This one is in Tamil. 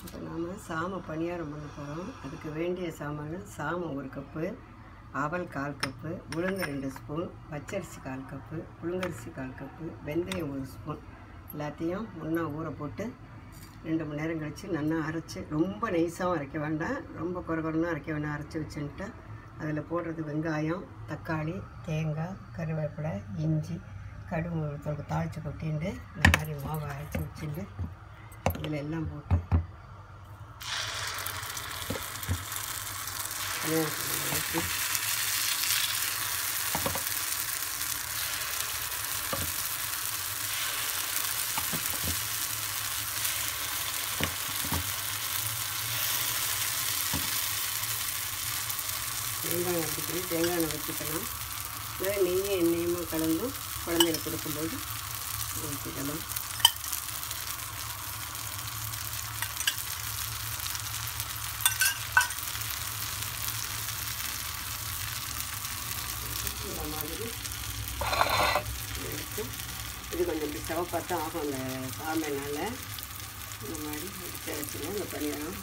இப்போ நாம் சாமை பணியாரம் பண்ண போகிறோம். அதுக்கு வேண்டிய சாமான் சாமை 1 கப்பு, அவல் 1/4 கப்பு, உளுந்து 2 ஸ்பூன், பச்சரிசி 1/4 கப்பு, புழுங்கரிசி 1/4 கப்பு, வெந்தயம் 1 ஸ்பூன். எல்லாத்தையும் ஒன்றா ஊற போட்டு 2 மணி நேரம் கழித்து நல்லா அரைச்சி, ரொம்ப நைஸாகவும் அரைக்க வேண்டாம், ரொம்ப குறகுறன்னு அரைக்க வேண்டாம். அரைச்சி வச்சுன்ட்டு அதில் போடுறது வெங்காயம், தக்காளி, தேங்காய், கருவேப்பிலை, இஞ்சி, கடுகு தாளித்து கொட்டிண்டு இந்த மாதிரி மாவை அரைச்சி வச்சுட்டு இதில் எல்லாம் போட்டு ஊற்றி வெங்காயம் அடிக்கணும். தேங்காய் எண்ணெய் வச்சுக்கலாம். இல்லை நெய்யும் எண்ணெயுமா கலந்தும் குழந்தைகளுக்கு கொடுக்கும்போது ஊற்றிக்கலாம். இந்த மாதிரி எடுத்து இது கொஞ்சம் இப்படி சிவப்பாக தான் ஆகும் அந்த சாமைனால். இந்த மாதிரி எடுத்து வச்சுங்க. இந்த பணியாரம்